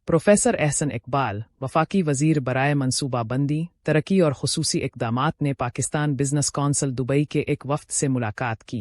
Professor Ehsan Iqbal, वफाकी वजीर बराए मनसूबाबंदी, तरक्की और खुसूसी इक़दामात ने पाकिस्तान बिजनेस कौंसिल दुबई के एक वफ़द से मुलाकात की।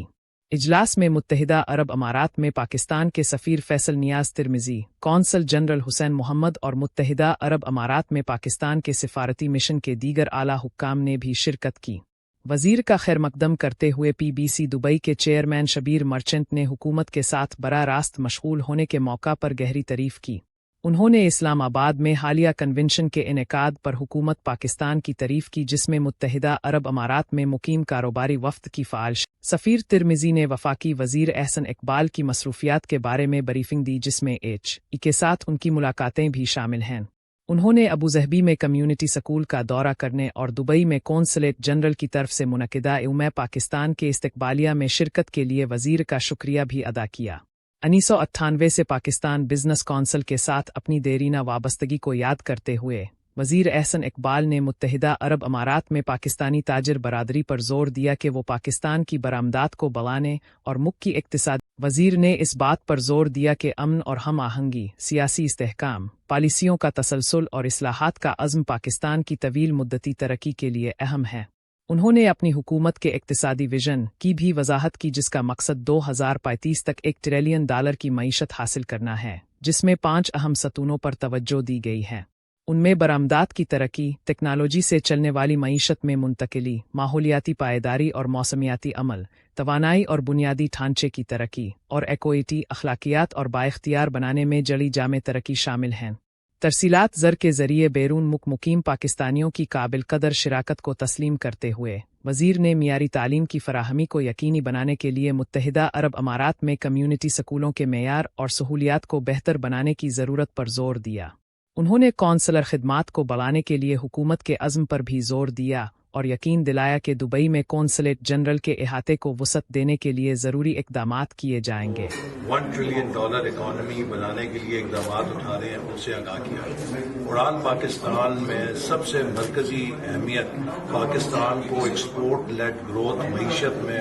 इजलास में मुत्तहिदा अरब अमारात में पाकिस्तान के सफ़ीर फैसल नियाज़ तिरमिज़ी, कौंसल जनरल हुसैन मोहम्मद और मुत्तहिदा अरब अमारात में पाकिस्तान के सिफारती मिशन के दीगर आला हुक्काम ने भी शिरकत की। वज़ीर का खैरमकदम करते हुए PBC दुबई के चेयरमैन शबीर मर्चेंट ने हुकूमत के साथ बराह रास्त मशगूल होने के मौका पर गहरी तारीफ़ की। उन्होंने इस्लामाबाद में हालिया कन्वेंशन के इनेकाद पर हुकूमत पाकिस्तान की तारीफ़ की, जिसमें मुत्तहिदा अरब अमारात में मुकीम कारोबारी वफ़द की फ़ाल सफ़ीर तिरमिज़ी ने वफाकी वज़ीर एहसन इकबाल की मसरूफियात के बारे में ब्रीफिंग दी, जिसमें HE के साथ उनकी मुलाकातें भी शामिल हैं। उन्होंने अबूज़हबी में कम्युनिटी स्कूल का दौरा करने और दुबई में कौंसलेट जनरल की तरफ से मुनक़िदा में पाकिस्तान के इस्तकबालिया में शिरकत के लिए वज़ीर का शुक्रिया भी अदा किया। 1998 से पाकिस्तान बिजनेस कौंसिल के साथ अपनी देरीना वाबस्तगी को याद करते हुए वज़ीर एहसन इकबाल ने मुत्तहिदा अरब अमारात में पाकिस्तानी ताजिर बरादरी पर जोर दिया कि वो पाकिस्तान की बरामदात को बढ़ाने और मुल्क की इक़्तिसाद। वज़ीर ने इस बात पर जोर दिया कि अमन और हम आहंगी, सियासी इस्तेहकाम, पॉलिसियों का तसलसल और इस्लाहात का अज़्म पाकिस्तान की तवील मुद्दती तरक्की के लिए अहम है। उन्होंने अपनी हुकूमत के इक़्तिसादी विजन की भी वजाहत की, जिसका मकसद 2035 तक $1 ट्रिलियन की मईशत हासिल करना है, जिसमें 5 अहम सतूनों पर तवज्जो दी गई है। उनमें बरामदात की तरक्की, टेक्नोलॉजी से चलने वाली मईशत में मुंतकिली, माहौलियाती पायदारी और मौसमियाती अमल, तवानाई और बुनियादी ढांचे की तरक्की और इक्विटी, अखलाकियात और बाइख्तियार बनाने में जड़ी जामे तरक्की शामिल हैं। तरसीलात ज़र के ज़रिए बैरून मुल्क मुकीम पाकिस्तानियों की काबिल कदर शिराकत को तस्लीम करते हुए वज़ीर ने मियारी तालीम की फराहमी को यकीनी बनाने के लिए मुत्तहिदा अरब अमारात में कम्युनिटी स्कूलों के मेयार और सहूलियात को बेहतर बनाने की ज़रूरत पर जोर दिया। उन्होंने कौंसलर खिदमात को बढ़ाने के लिए हुकूमत के अज़्म पर भी जोर दिया और यकीन दिलाया कि दुबई में कौंसलेट जनरल के अहाते को वसअत देने के लिए ज़रूरी इक़दामात किए जाएंगे। $1 ट्रिलियन इकॉनमी बनाने के लिए इक़दामात उठा रहे हैं, उनसे आगाह किया। उड़ान पाकिस्तान में सबसे मरकज़ी अहमियत पाकिस्तान को एक्सपोर्ट लेड ग्रोथ मईशत में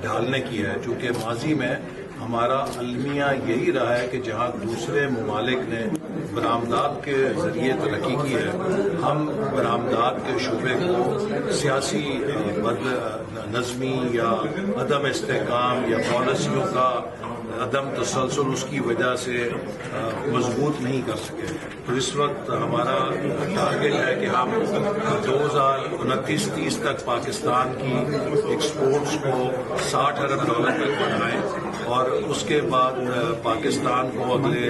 ढालने की है, चूँकि माजी में हमारा अलमिया यही रहा है कि जहाँ दूसरे ममालिक ने बरामदात के ज़रिए तरक्की की है, हम बरामदात के शोबे को सियासी बदनज़मी या अदम इस्तेहकाम या पॉलिसियों का अदम तसलसल उसकी वजह से मजबूत नहीं कर सके। तो इस वक्त हमारा टारगेट है कि हम 2029-30 तक पाकिस्तान की एक्सपोर्ट्स को $60 अरब तक बढ़ाएं और उसके बाद पाकिस्तान को अगले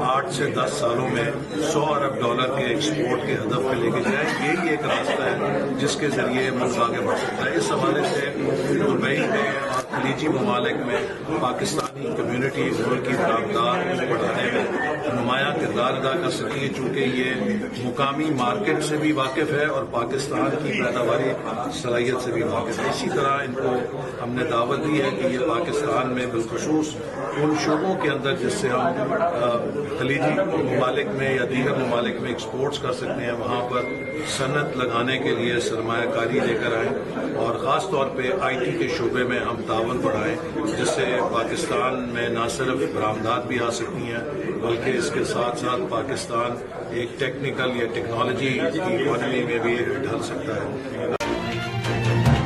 8 से 10 सालों में $100 अरब के एक्सपोर्ट के हदफ पे लेके जाए। यही एक रास्ता है जिसके जरिए मुल्क आगे बढ़ सकता है। इस हवाले से दुबई में और खलीजी ममालिक में पाकिस्तानी कम्युनिटी मुल्क की बरामदात बढ़ाने में नुमायां किरदार अदा कर सकती है, चूँकि ये मुकामी मार्केट से भी वाकिफ है और पाकिस्तान की पैदावारी सलाहियत से भी वाकिफ है। इसी तरह इनको हमने दावत दी है कि ये पाकिस्तान में बिलखुसूस उन शोबों के अंदर जिससे हम खलीजी ममालिक में या दीगर ममालिक में एक्सपोर्ट्स कर सकते हैं, वहाँ पर सनत लगाने के लिए सरमायाकारी लेकर आएँ और ख़ास तौर पे IT के शोबे में हम तावन बढ़ाएं, जिससे पाकिस्तान में न सिर्फ बरामदात भी आ सकती हैं बल्कि इसके साथ साथ पाकिस्तान एक टेक्निकल या टेक्नोलॉजी की इकॉनमी में भी ढल सकता है।